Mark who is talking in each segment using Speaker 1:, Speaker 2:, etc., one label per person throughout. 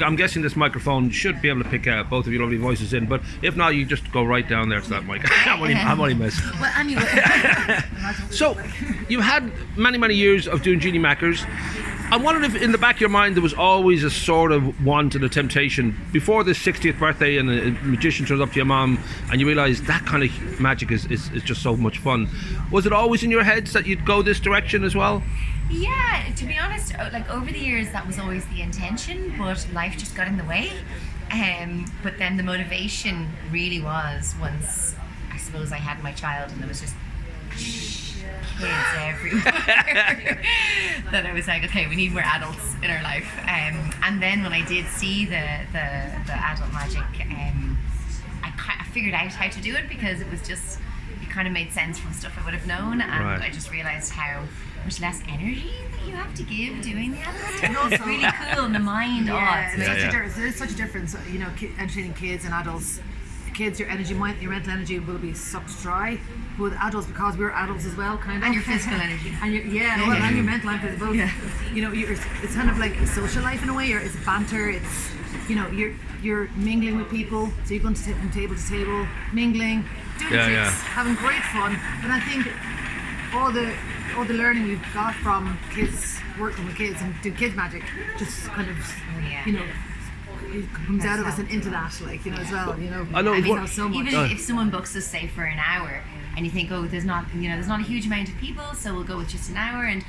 Speaker 1: I'm guessing this microphone should be able to pick both of your lovely voices in, but if not, you just go right down there to that mic. I'm only messing.
Speaker 2: Well, anyway.
Speaker 1: So, you had many years of doing Genie Mackers. I wondered if in the back of your mind there was always a sort of want and a temptation before the 60th birthday and a magician turns up to your mom and you realise that kind of magic is just so much fun. Was it always in your heads that you'd go this direction as well?
Speaker 2: Yeah, to be honest, like over the years that was always the intention, but life just got in the way. But then the motivation really was once, I suppose, I had my child and there was just kids everywhere that I was like, okay, we need more adults in our life. And then when I did see the adult magic, I figured out how to do it because it kind of made sense from stuff I would have known, and I just realised how much less energy that you have to give doing the adult. And also really cool in the mind.
Speaker 3: There's such a difference, you know, entertaining kids and adults. Kids, your mental energy will be sucked dry. But with adults, because we're adults as well, kind of.
Speaker 2: And your physical energy.
Speaker 3: And and your mental life is both. Yeah. You know, it's kind of like a social life in a way. It's banter. It's, you know, you're mingling with people. So you're going from table to table, mingling, doing tricks, having great fun. But I think all the learning we've got from kids, working with kids and doing kids magic, just kind of, you know, it comes out of us and into that, like, you know, as well, you know.
Speaker 1: I know
Speaker 2: so much. Even if someone books us, say, for an hour, and you think, oh, there's not a huge amount of people, so we'll go with just an hour, and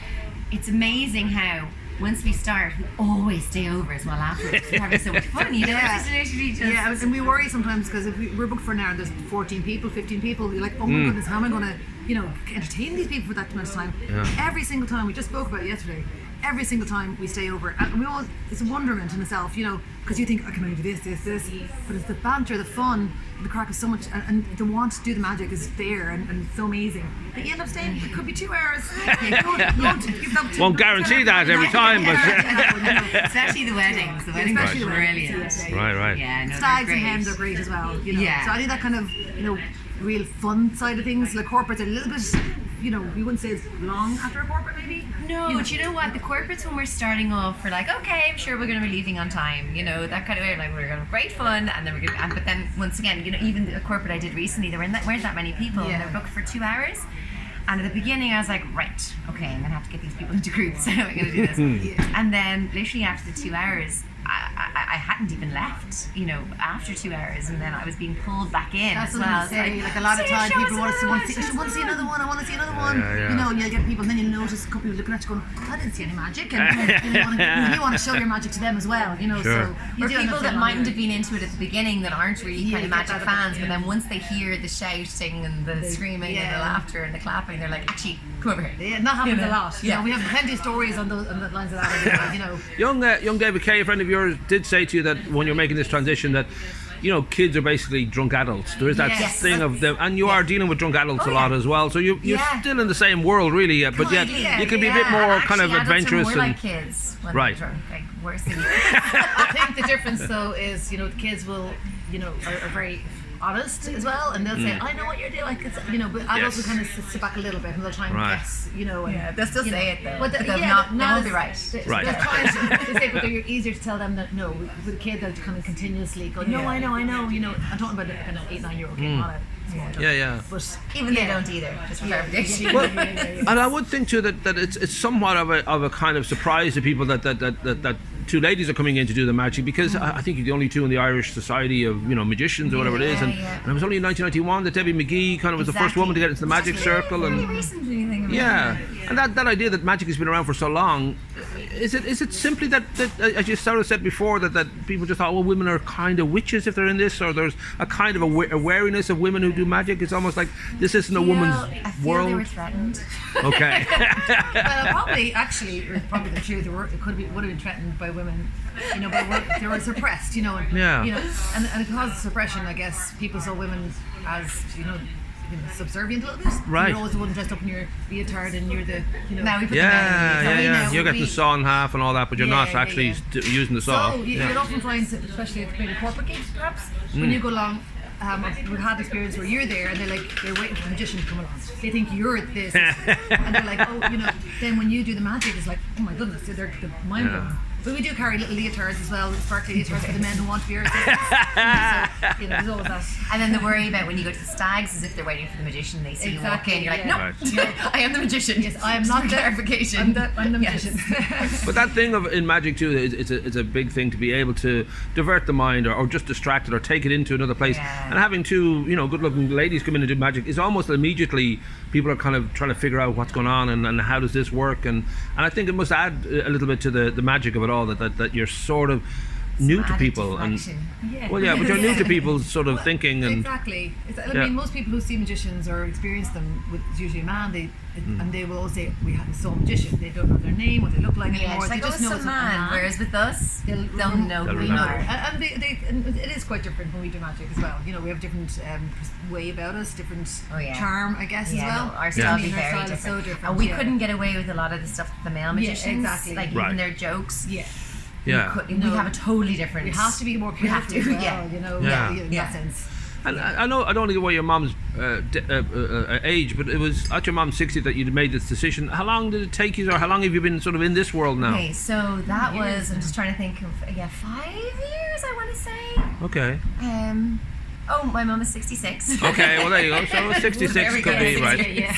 Speaker 2: it's amazing how once we start, we always stay over as well afterwards. We're having so much fun, you know.
Speaker 3: And we worry sometimes because if we're booked for an hour and there's 14 people, 15 people, you're like, oh my goodness, how am I going to, you know, entertain these people for that much time? Every single time, we just spoke about it yesterday, every single time we stay over, and we always, it's a wonderment in itself, you know, because you think, I can only do this, but it's the banter, the fun, the crack is so much, and the want to do the magic is there and so amazing. But you end up staying, it could be 2 hours.
Speaker 1: Won't guarantee that every time, but
Speaker 2: especially the weddings. The weddings are brilliant.
Speaker 1: Right.
Speaker 2: Yeah, no,
Speaker 3: stags and hens are great as well. You know?
Speaker 2: Yeah.
Speaker 3: So I think that kind of, you know, real fun side of things. Like corporates are a little bit, you know, we wouldn't say it's long after a corporate maybe.
Speaker 2: No, but you know what? The corporates, when we're starting off, we're like, okay, I'm sure we're going to be leaving on time. You know, that kind of way. Like, we're going to have great fun, and then we're going to. But then once again, you know, even the corporate I did recently, there weren't that many people, and they're booked for 2 hours. And at the beginning, I was like, right, okay, I'm going to have to get these people into groups. How am I going to do this? And then literally after the 2 hours, I hadn't even left, you know, after 2 hours, and then I was being pulled back in.
Speaker 3: That's
Speaker 2: as
Speaker 3: what
Speaker 2: well.
Speaker 3: I'm saying. Like a lot of times people want to see another one. I want to see another one. You know, and you'll get people, and then you'll notice a couple of looking at you going, I didn't see any magic, and you want to show your magic to them as well. You know, so
Speaker 2: or people that mightn't have been into it at the beginning that aren't really kind of magic fans, but then once they hear the shouting and the screaming and the laughter and the clapping, they're like, actually, come over here.
Speaker 3: Yeah, that happens a lot. You know, we have plenty of stories on the lines of that. You know,
Speaker 1: young David Kay, a friend of yours, did say to you that when you're making this transition that, you know, kids are basically drunk adults. There is that thing of them, and you are dealing with drunk adults a lot as well. So you're still in the same world, really. But yet you can be a bit more kind of adventurous.
Speaker 2: More like kids when they're drunk, like worse than you.
Speaker 3: I think the difference though is, you know, the kids will, you know, are very honest as well, and they'll say, I know what you're doing, like, it's, you know, but adults will kind of sit back a little bit and they'll try and guess, you know, and
Speaker 2: they'll still say it though, but
Speaker 3: they
Speaker 2: won't be right.
Speaker 3: They're trying to say, but they're easier to tell them that no. With a kid, they'll kind of continuously go, no, I know, you know. I'm talking about a kind of 8-9-year-old kid, not a But
Speaker 2: even they don't either, just for clarification.
Speaker 1: Well, and I would think too that it's somewhat of a kind of surprise to people that two ladies are coming in to do the magic, because I think you're the only two in the Irish Society of, you know, magicians or whatever it is, and it was only in 1991 that Debbie McGee kind of was the first woman to get into the magic circle, and and that idea that magic has been around for so long, is it simply that as you sort of said before, that people just thought, well, women are kind of witches if they're in this, or there's a kind of a wariness of women who do magic? It's almost like this isn't a woman's world.
Speaker 2: They were threatened.
Speaker 1: Okay.
Speaker 3: Well, probably the truth. Would have been threatened by women, you know, but they were suppressed, you know, and you know, and because of suppression, I guess people saw women as, you know, subservient a little bit.
Speaker 1: Right.
Speaker 3: You're always the one dressed up in your leotard, and you're the, you know.
Speaker 2: Now we put
Speaker 1: You're getting the saw in half and all that, but you're not actually using the saw.
Speaker 3: So you'll often find, especially at maybe corporate gigs, perhaps, when you go along. We've had experience where you're there and they're waiting for the magician to come along. They think you're this, and they're like, oh, you know. Then when you do the magic, it's like, oh my goodness, they're mind blown. But we do carry little leotards as well, sparkly leotards for the men who want to be our assistants. So, you know, there's always that.
Speaker 2: And then the worry about when you go to the stags is if they're waiting for the magician, they see you walk in, you're like, no, I am the magician.
Speaker 3: Yes, I am not
Speaker 2: clarification.
Speaker 3: I'm the magician.
Speaker 1: But that thing of in magic too, it's a big thing to be able to divert the mind or just distract it or take it into another place.
Speaker 2: Yeah.
Speaker 1: And having two, you know, good-looking ladies come in and do magic is almost immediately people are kind of trying to figure out what's going on and how does this work, and I think it must add a little bit to the magic of it all that you're sort of new to people and but you're new to people's sort of thinking and
Speaker 3: exactly. I mean, most people who see magicians or experience them with it's usually a man. And they will always say we saw a magician. They don't know their name, what they look like anymore.
Speaker 2: They just know it's a man. Whereas with us, they'll know who we
Speaker 1: remember.
Speaker 2: are.
Speaker 3: And it is quite different when we do magic as well. You know, we have different way about us, different charm, I guess, as well.
Speaker 2: No, our style is
Speaker 3: Our
Speaker 2: very
Speaker 3: style
Speaker 2: different.
Speaker 3: is so different.
Speaker 2: And we couldn't get away with a lot of the stuff that the male magicians,
Speaker 3: exactly.
Speaker 2: like even their jokes.
Speaker 3: Yeah.
Speaker 2: We have a totally different.
Speaker 3: We have to be more careful.
Speaker 2: We have to,
Speaker 3: as well, you know, in that sense.
Speaker 1: And I know I don't know what your mom's age, but it was at your mom's 60th that you'd made this decision. How long did it take you, or how long have you been sort of in this world now?
Speaker 2: Okay, so that was, I'm just trying to think of 5 years, I want to say.
Speaker 1: Okay.
Speaker 2: My mum is 66.
Speaker 1: Okay, well there you go. So 66 could be right.
Speaker 3: Yeah.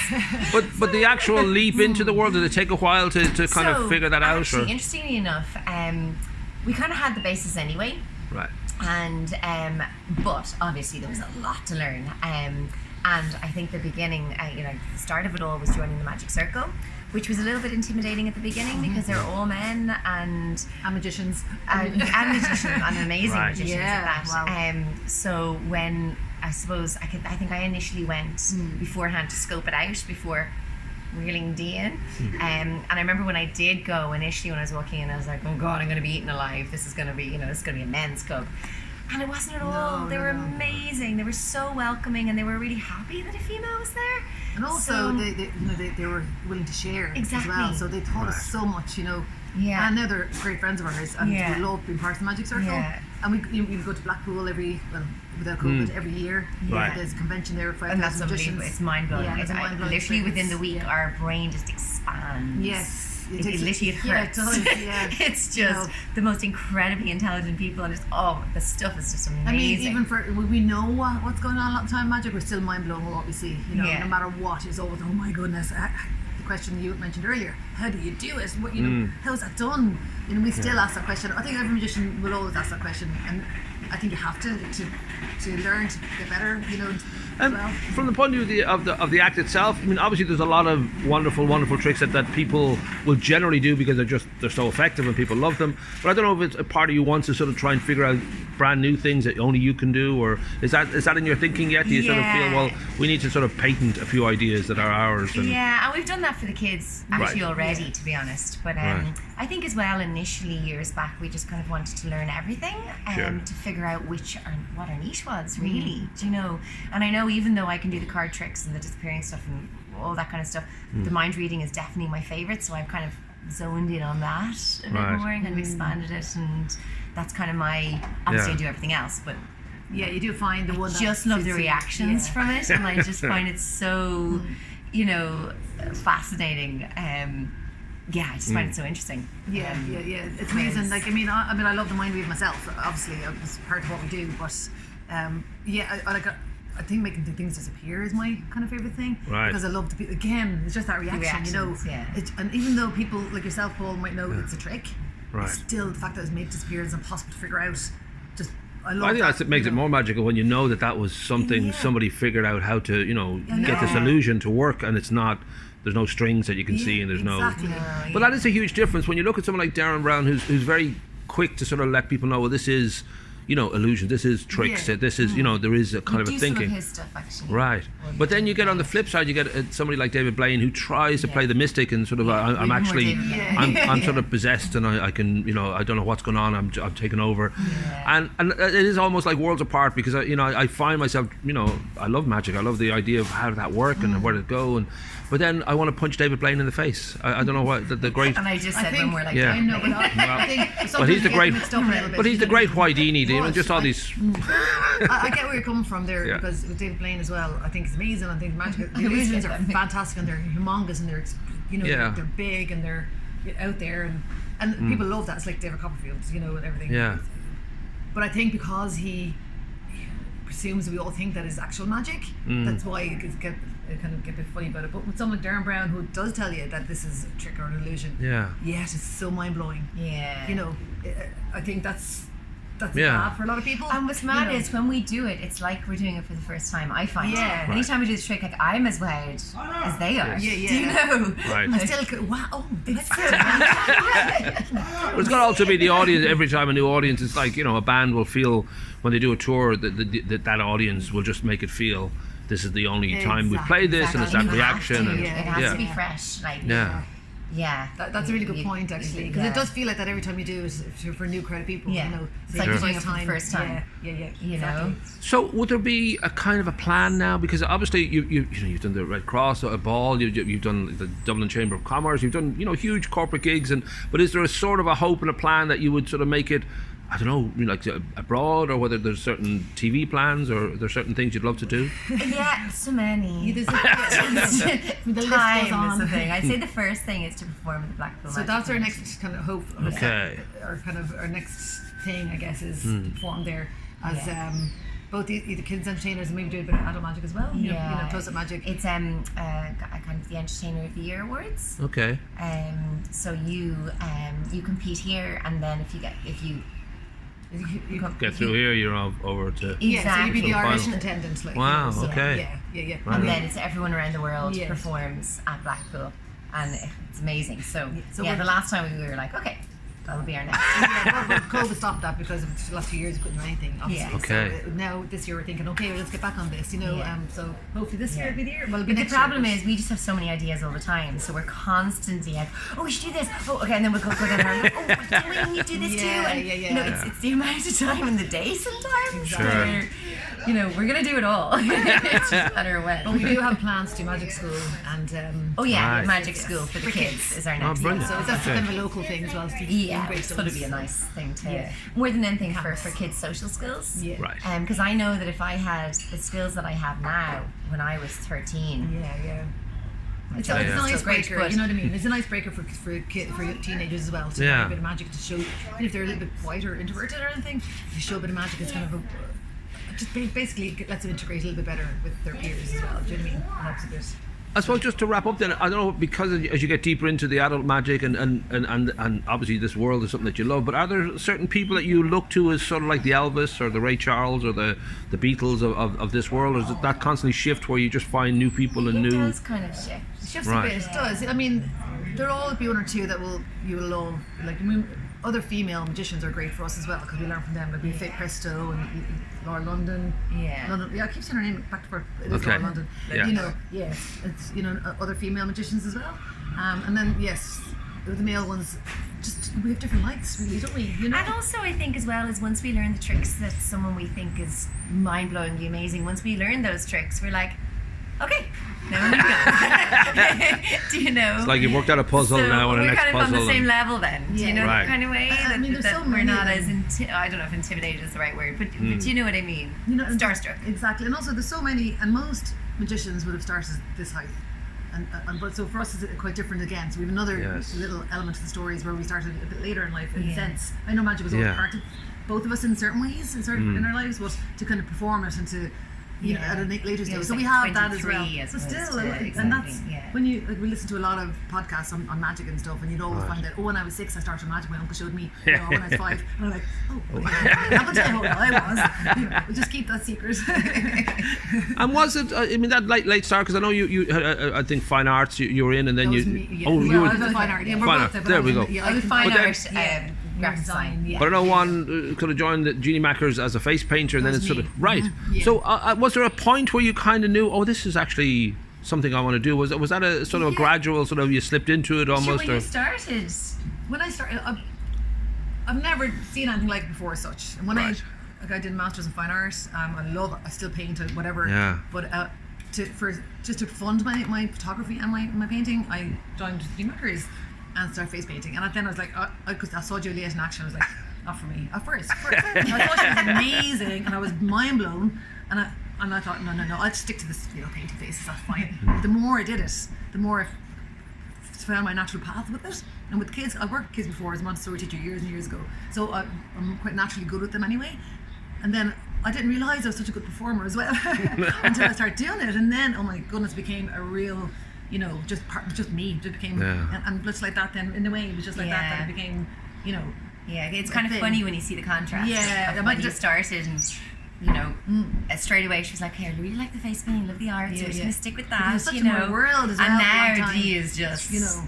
Speaker 1: But the actual leap into the world, did it take a while to kind of figure that out?
Speaker 2: Actually, interestingly enough, we kind of had the basis anyway.
Speaker 1: Right.
Speaker 2: And but obviously there was a lot to learn. And I think the beginning, the start of it all was joining the Magic Circle, which was a little bit intimidating at the beginning because they're all men and
Speaker 3: magicians
Speaker 2: and magicians and amazing magicians at that.
Speaker 3: Wow.
Speaker 2: So when I suppose I think I initially went beforehand to scope it out before reeling Dee in. And I remember when I did go initially, when I was walking in, I was like, oh God, I'm going to be eaten alive. This is going to be, this is going to be a men's club. And it wasn't at all. They were amazing. They were so welcoming, and they were really happy that a female was there.
Speaker 3: And also, they were willing to share as well. So they taught us so much,
Speaker 2: Yeah.
Speaker 3: And now they're great friends of ours, and we love being part of the Magic Circle.
Speaker 2: Yeah.
Speaker 3: And we go to Blackpool without COVID every year.
Speaker 1: Right.
Speaker 3: There's a convention there for
Speaker 2: And that's
Speaker 3: 5,000 magicians.
Speaker 2: unbelievable. It's mind-blowing.
Speaker 3: Yeah, it's mind-blowing.
Speaker 2: Literally within the week, our brain just expands.
Speaker 3: Yes.
Speaker 2: It literally hurts.
Speaker 3: Yeah, it does, yeah.
Speaker 2: It's just the most incredibly intelligent people, and the stuff is just amazing.
Speaker 3: I mean, even we know what's going on a lot of time magic, we're still mind blown with what we see. No matter what, it's always, oh my goodness. The question you mentioned earlier, how do you do it? What how's that done? We still ask that question. I think every magician will always ask that question, and I think you have to learn to get better. As well.
Speaker 1: From the point of view of the act itself, I mean, obviously there's a lot of wonderful tricks that people will generally do because they're so effective and people love them. But I don't know if it's a part of you wants to sort of try and figure out brand new things that only you can do, or is that in your thinking yet? Do you sort of feel, well, we need to sort of patent a few ideas that are ours? And
Speaker 2: we've done that for the kids actually already, to be honest. But I think as well, initially years back, we just kind of wanted to learn everything to figure out what our niche was really. Do you know? And I know even though I can do the card tricks and the disappearing stuff and all that kind of stuff, the mind reading is definitely my favourite. So I've kind of zoned in on that a bit more and kind of expanded it, and that's kind of my. Obviously, I do everything else, but.
Speaker 3: Yeah, you do find the one that
Speaker 2: just love the reactions from it, and I just find it so, fascinating. I just find it so interesting.
Speaker 3: Yeah. It's amazing. Like, I love the mind read myself. Obviously, it's part of what we do. But I think making things disappear is my kind of favorite thing. Right. Because I love it's just that reaction. And even though people like yourself, Paul, might know it's a trick, it's still the fact that it's made disappear is impossible to figure out. I think
Speaker 1: that makes it more magical when you know that was something somebody figured out how to, get this illusion to work, and it's not. There's no strings that you can see, and there's But that is a huge difference when you look at someone like Darren Brown, who's very quick to sort of let people know, well, this is, illusion. This is tricks. This is, there is a kind of a thinking.
Speaker 2: His stuff, actually.
Speaker 1: Right. But then you get on the flip side, you get somebody like David Blaine who tries to play the mystic and sort of, I'm actually, I'm sort of possessed, and I can, I don't know what's going on. I'm taken over, and it is almost like worlds apart because I find myself, I love magic. I love the idea of how that work and where to go, but then I want to punch David Blaine in the face. I don't know what the great.
Speaker 2: And I just said when we're like,
Speaker 3: I know, but I think
Speaker 1: but he's the great. But he's the great Houdini, just all these.
Speaker 3: I get where you're coming from there because with David Blaine as well, I think it's amazing. I think magic. The illusions are fantastic and they're humongous and they're they're big and they're out there, and and people love that. It's like David Copperfield, you know, and everything.
Speaker 1: Yeah.
Speaker 3: But I think because he presumes we all think that is actual magic, that's why it kind of get a bit funny about it. But with someone like Darren Brown, who does tell you that this is a trick or an illusion, yet it's so mind blowing.
Speaker 2: Yeah.
Speaker 3: You know, I think that's
Speaker 1: Yeah.
Speaker 3: bad for a lot of people.
Speaker 2: And what's mad
Speaker 3: you know.
Speaker 2: is when we do it, it's like we're doing it for the first time. I find
Speaker 3: Yeah.
Speaker 2: anytime we do the trick, like I'm as wowed as they are.
Speaker 3: Yeah, yeah.
Speaker 2: Do you know?
Speaker 1: Right.
Speaker 3: I still go, wow, oh,
Speaker 2: It's
Speaker 3: that's
Speaker 2: so
Speaker 1: But it's got to also be the audience. Every time a new audience, it's like, you know, a band will feel when they do a tour that audience will just make it feel this is the only time we've played this, and it's that
Speaker 2: You have
Speaker 1: reaction.
Speaker 2: to.
Speaker 1: And,
Speaker 2: It has to be fresh. Like, yeah.
Speaker 3: That's a really good point, actually, because it does feel like that every time you do it for a new crowd of people.
Speaker 2: Yeah.
Speaker 3: You know,
Speaker 2: It's like
Speaker 3: the
Speaker 2: you're doing it for the first time.
Speaker 3: Yeah.
Speaker 2: You
Speaker 3: exactly.
Speaker 2: know?
Speaker 1: So would there be a kind of a plan now? Because obviously you've done the Red Cross, a ball, you've done the Dublin Chamber of Commerce, you've done, you know, huge corporate gigs, but is there a sort of a hope and a plan that you would sort of make it, I don't know, like abroad, or whether there's certain TV plans or there's certain things you'd love to do?
Speaker 2: Yeah, so many.
Speaker 3: The list goes
Speaker 2: Time is
Speaker 3: on.
Speaker 2: the thing. I'd say the first thing is to perform at the Blackpool.
Speaker 3: So that's our next kind of hope.
Speaker 1: Okay.
Speaker 3: Or kind of our next thing, I guess, is perform there as both either kids entertainers and maybe do a bit of adult magic as well. You know, close-up magic.
Speaker 2: It's kind of the Entertainer of the Year awards.
Speaker 1: Okay.
Speaker 2: So you compete here, and then if you
Speaker 1: Get through here, you're over to...
Speaker 3: Yeah, so you'd be the
Speaker 1: Final.
Speaker 3: Irish attendant. Like,
Speaker 1: Wow,
Speaker 3: you know, so,
Speaker 1: okay.
Speaker 3: Yeah.
Speaker 1: Right.
Speaker 2: and then it's everyone around the world
Speaker 3: Yes.
Speaker 2: performs at Blackpool, and it's amazing. So
Speaker 3: we're-
Speaker 2: the last time we were like, okay, that'll be our next.
Speaker 3: Well, COVID stopped that because of the last 2 years we couldn't do anything, obviously.
Speaker 2: Yeah.
Speaker 1: Okay.
Speaker 3: So now this year we're thinking, okay, well, let's get back on this, you know.
Speaker 2: Yeah.
Speaker 3: So hopefully this year will be the year. Well, it'll be
Speaker 2: But the
Speaker 3: next year,
Speaker 2: problem
Speaker 3: but-
Speaker 2: is we just have so many ideas all the time, so we're constantly like, oh, we should do this. Oh, okay, and then we'll go down and like, oh, but we need to do this too. And you know, it's the amount of time in the day sometimes.
Speaker 1: Sure.
Speaker 2: Where, you know, we're gonna do it all. It's just a matter of when.
Speaker 3: But we do have plans to do magic school and
Speaker 2: Oh yeah,
Speaker 1: Right.
Speaker 2: magic school for the kids is our next
Speaker 1: brilliant.
Speaker 2: one.
Speaker 3: so that's
Speaker 1: Okay.
Speaker 3: kind of a local thing as well.
Speaker 2: Yeah, it's going to be a nice thing to more than anything for kids' social skills.
Speaker 3: Yeah.
Speaker 1: Right.
Speaker 2: Because I know that if I had the skills that I have now when I was 13,
Speaker 3: Yeah. It's,
Speaker 2: Yeah.
Speaker 3: it's an
Speaker 2: So
Speaker 3: icebreaker,
Speaker 2: great,
Speaker 3: you know what I mean? It's an icebreaker for teenagers as well. To
Speaker 1: Yeah.
Speaker 3: learn a bit of magic, to show, even if they're a little bit quiet or introverted or anything, to show a bit of magic is kind of just basically lets them integrate a little bit better with their peers as well. Do you know what I mean? It helps a bit.
Speaker 1: I suppose just to wrap up then, I don't know, because as you get deeper into the adult magic and obviously this world is something that you love, but are there certain people that you look to as sort of like the Elvis or the Ray Charles or the Beatles of this world, or does that constantly shift where you just find new people and
Speaker 2: it
Speaker 1: new...
Speaker 2: does kind of shift.
Speaker 3: It shifts
Speaker 1: Right.
Speaker 3: a bit. It does. I mean, there'll always be one or two that you will love. Like, I mean, other female magicians are great for us as well because we learn from them. Like we Faith Presto and Laura London.
Speaker 2: Yeah.
Speaker 3: I keep saying her name back to her. It is
Speaker 1: Okay.
Speaker 3: Laura London.
Speaker 1: Yeah.
Speaker 3: You know, it's other female magicians as well. And then the male ones. Just we have different likes, really, don't we? You know.
Speaker 2: And also, I think as well is once we learn the tricks that someone we think is mind-blowingly amazing, once we learn those tricks, we're like, okay, now we go. Do you know?
Speaker 1: It's like you've worked out a puzzle
Speaker 2: So
Speaker 1: now and a
Speaker 2: we're
Speaker 1: next
Speaker 2: kind of
Speaker 1: puzzle.
Speaker 2: on the same
Speaker 1: and-
Speaker 2: level then. Do you know
Speaker 1: Right.
Speaker 2: that kind of way?
Speaker 3: I mean, there's
Speaker 2: that
Speaker 3: so
Speaker 2: we're
Speaker 3: many
Speaker 2: not
Speaker 3: of
Speaker 2: as
Speaker 3: them.
Speaker 2: I don't know if intimidated is the right word, but you know what I mean.
Speaker 3: You know, and
Speaker 2: Starstruck.
Speaker 3: Exactly, and also there's so many, and most magicians would have started this height. But so for us it's quite different again. So we have another
Speaker 1: Yes.
Speaker 3: little element to the stories where we started a bit later in life in a
Speaker 2: Yeah.
Speaker 3: sense. I know magic was always
Speaker 1: Yeah.
Speaker 3: part of both of us in certain ways in our lives, but to kind of perform it and to at a later stage.
Speaker 2: was
Speaker 3: So
Speaker 2: like
Speaker 3: we have that as
Speaker 2: 23
Speaker 3: well.
Speaker 2: as
Speaker 3: So
Speaker 2: opposed
Speaker 3: still,
Speaker 2: to
Speaker 3: and
Speaker 2: exactly,
Speaker 3: that's
Speaker 2: yeah.
Speaker 3: when you we listen to a lot of podcasts on magic and stuff, and you'd always find that when I was 6 I started magic. My uncle showed me when I was 5, and I'm like, I'm not tell you how old I was. We'll just keep that secret.
Speaker 1: And was it? I mean, that late start, because I know you I think fine arts you were in, and then
Speaker 3: That
Speaker 1: you.
Speaker 3: was me, yeah.
Speaker 1: Oh,
Speaker 3: Well,
Speaker 1: you
Speaker 3: I was
Speaker 1: were.
Speaker 3: in fine art. Yeah, we're
Speaker 1: Fine
Speaker 3: both
Speaker 1: art.
Speaker 3: there, but
Speaker 1: There
Speaker 3: I was
Speaker 1: we
Speaker 3: in-
Speaker 1: go.
Speaker 3: yeah,
Speaker 2: I would find
Speaker 1: But then-
Speaker 2: art graphic design.
Speaker 3: yeah.
Speaker 1: But I know one could have joined the Genie Mackers as a face painter, and then
Speaker 3: That
Speaker 1: it's
Speaker 3: was
Speaker 1: sort of
Speaker 3: me.
Speaker 1: right.
Speaker 3: Yeah.
Speaker 1: So was there a point where you kind of knew, oh, this is actually something I want to do? Was that a sort of a
Speaker 3: Yeah.
Speaker 1: gradual sort of you slipped into it
Speaker 2: Sure,
Speaker 1: almost,
Speaker 2: when
Speaker 1: or
Speaker 2: you started.
Speaker 3: When I started, I've never seen anything like it before as such. And when
Speaker 1: Right.
Speaker 3: I did masters in fine art, I still paint and whatever.
Speaker 1: Yeah.
Speaker 3: But just to fund my photography and my painting, I joined Genie Mackers and started face painting. And then I was like, because I saw Juliette in action, I was like, not for me. At first. And I thought she was amazing, and I was mind blown. And I thought, no, I'll stick to this, painting faces. That's fine. The more I did it, the more I found my natural path with it. And with kids, I worked with kids before as a Montessori teacher years and years ago, so I'm quite naturally good with them anyway. And then I didn't realise I was such a good performer as well until I started doing it, and then oh my goodness, it became a real, you know, just me. It just became, and just like that. Then in a way, it was just like that it became, you know.
Speaker 2: Yeah, it's kind of funny when you see the contrast.
Speaker 3: Yeah,
Speaker 2: of when you started and. You know, straight away she was like, "Hey, I really like the face paint, love the art, so we're just gonna stick with that."
Speaker 3: It's such a more world as well.
Speaker 2: And now Dee is just,
Speaker 3: you know,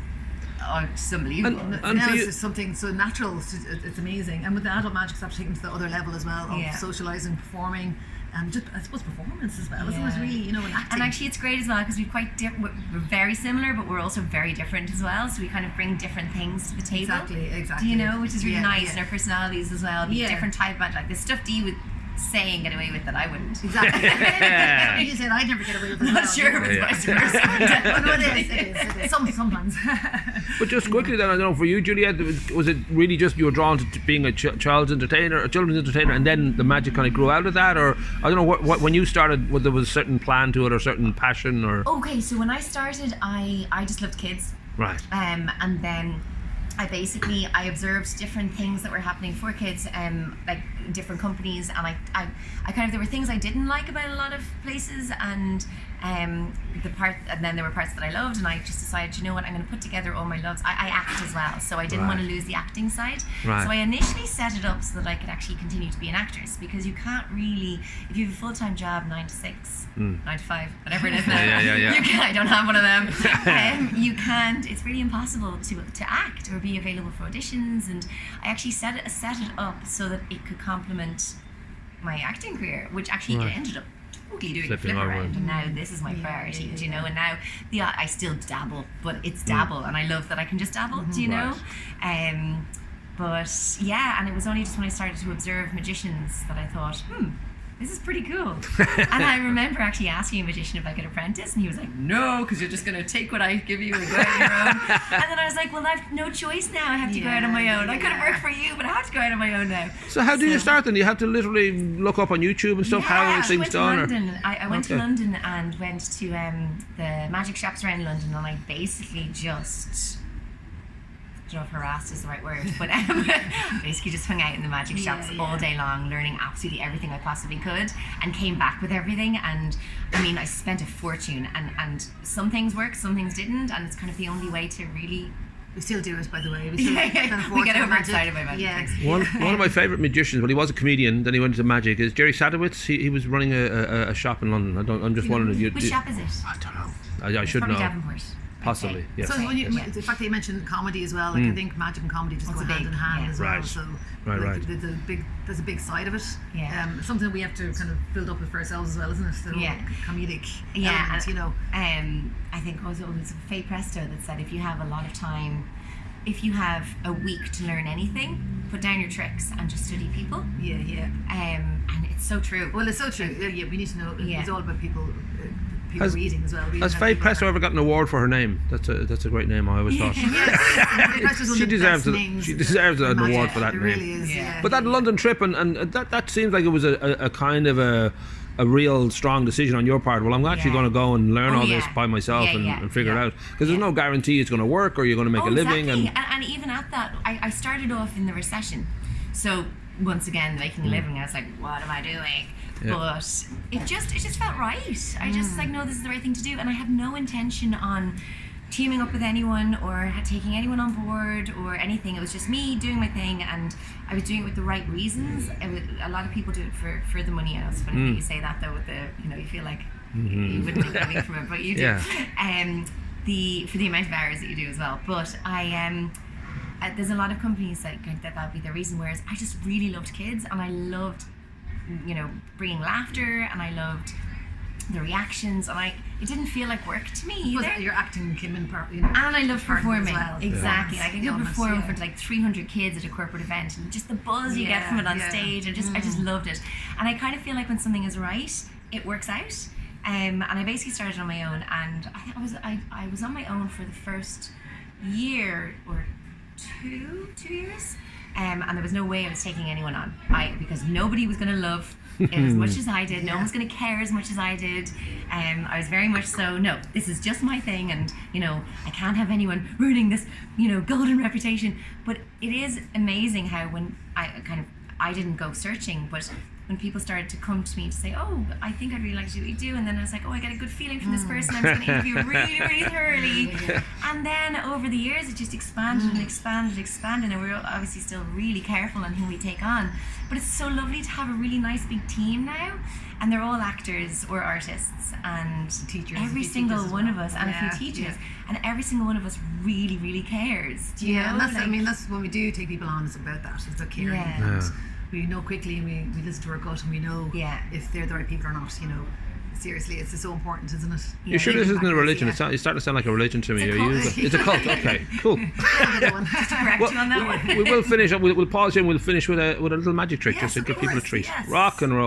Speaker 2: it's unbelievable.
Speaker 3: And now it's just something so natural. It's amazing. And with the adult magic, it's taken to the other level as well of socialising, performing, and just I suppose performance as well. Isn't it really, you know, and acting.
Speaker 2: And actually, it's great as well because we're quite different. We're very similar, but we're also very different as well. So we kind of bring different things to the table.
Speaker 3: Exactly.
Speaker 2: You know, which is really nice, and our personalities as well. Different type of magic. Like the stuff Dee would saying get away with that I wouldn't.
Speaker 3: Exactly. You said I'd never get away with it.
Speaker 2: I'm not sure if it's vice versa.
Speaker 3: No, it is. Sometimes.
Speaker 1: But just quickly then, I don't know, for you, Juliette, was it really just you were drawn to being a children's entertainer, and then the magic kind of grew out of that, or I don't know what when you started, there was a certain plan to it or certain passion, or?
Speaker 2: Okay, so when I started, I just loved kids.
Speaker 1: Right.
Speaker 2: And then I observed different things that were happening for kids, like different companies, and I kind of, there were things I didn't like about a lot of places, and and then there were parts that I loved, and I just decided, you know what, I'm going to put together all my loves. I act as well, so I didn't want to lose the acting side.
Speaker 1: Right.
Speaker 2: So I initially set it up so that I could actually continue to be an actress, because you can't really, if you have a full-time job, 9 to 6, 9 to 5, whatever it is now, you can, I don't have one of them. You can't, it's really impossible to act or be available for auditions, and I actually set it up so that it could complement my acting career, which actually it ended up totally doing a flip around, and now this is my priority, you know, and now I still dabble, but it's dabble, and I love that I can just dabble, do you know? But yeah, and it was only just when I started to observe magicians that I thought, this is pretty cool. And I remember actually asking a magician if I could apprentice, and he was like, no, because you're just going to take what I give you and go out on your own. And then I was like, well, I've no choice now. I have to go out on my own. I could have worked for you, but I have to go out on my own now.
Speaker 1: So how did you start then? You have to literally look up on YouTube and stuff, how things done?
Speaker 2: I went to London and went to the magic shops around London, and I basically just... I don't know if harassed is the right word, but basically just hung out in the magic shops all day long, learning absolutely everything I possibly could, and came back with everything. And I mean, I spent a fortune, and some things worked, some things didn't, and it's kind of the only way to really...
Speaker 3: We still do it, by the way. We
Speaker 2: get overexcited by magic.
Speaker 3: Yeah.
Speaker 1: One of my favourite magicians, well, he was a comedian, then he went into magic, is Jerry Sadowitz. He was running a shop in London. I'm just wondering...
Speaker 2: Which shop is it?
Speaker 1: I don't know. I should know.
Speaker 2: Probably Davenport.
Speaker 1: Possibly, yes.
Speaker 3: So the fact that you mentioned comedy as well, like I think magic and comedy just go hand in hand as well. So there's a big side of it. Something we have to kind of build up with for ourselves as well, isn't it? So comedic element, you know.
Speaker 2: I think also it was Faye Presto that said, if you have a lot of time, if you have a week to learn anything, put down your tricks and just study people. And it's so true.
Speaker 3: Well, it's so true. Yeah, we need to know. It's all about people reading as well.
Speaker 1: Has Faye Presto ever got an award for her name? That's a great name, I always thought. She deserves it. She deserves an award for that name.
Speaker 3: Really is,
Speaker 1: But that London trip, and that seems like it was a kind of a real strong decision on your part. Well, I'm actually going to go and learn all this by myself and figure it out, because there's no guarantee it's going to work or you're going to make a living.
Speaker 2: And even at that, I started off in the recession, so once again making a living. I was like, what am I doing? But it just felt right. I just like, no, this is the right thing to do, and I had no intention on teaming up with anyone or taking anyone on board or anything. It was just me doing my thing, and I was doing it with the right reasons. A lot of people do it for the money. I know it's funny that you say that though, with the, you know, you feel like you wouldn't make anything from it, but you do. For the amount of hours that you do as well. But there's a lot of companies that would be the reason, whereas I just really loved kids, and I loved, you know, bringing laughter, and I loved the reactions, and it didn't feel like work to me either.
Speaker 3: Your acting came in part, you know,
Speaker 2: and I love performing
Speaker 3: well.
Speaker 2: Exactly. Like I could perform for like 300 kids at a corporate event, and just the buzz you get from it on stage, and I just loved it. And I kind of feel like when something is right, it works out. And I basically started on my own, and I was on my own for the first year or 2 years. And there was no way I was taking anyone on, because nobody was going to love as much as I did. No one's going to care as much as I did. I was very much so, no, this is just my thing, and I can't have anyone ruining this golden reputation. But it is amazing how when I didn't go searching, but when people started to come to me to say, oh, I think I'd really like to do what you do, and then I was like, oh, I get a good feeling from this person, I'm just going to interview really, really thoroughly. And then over the years, it just expanded and expanded and expanded, and we're obviously still really careful on who we take on. But it's so lovely to have a really nice big team now, and they're all actors or artists, and
Speaker 3: teachers,
Speaker 2: every single one of us, and a few teachers, and every single one of us really, really cares. Do you know?
Speaker 3: And that's when we do take people on, it's about that, it's about caring. And we know quickly, and we listen to our gut, and we know if they're the right people or not. Seriously, it's so important, isn't it?
Speaker 1: You sure this isn't a religion? It's starting to sound like a religion to me. It's a cult. Okay, cool.
Speaker 2: Just to correct you on that one.
Speaker 1: We will finish up. We'll pause here and we'll finish with a little magic trick just to give people a treat.
Speaker 2: Yes.
Speaker 1: Rock and roll.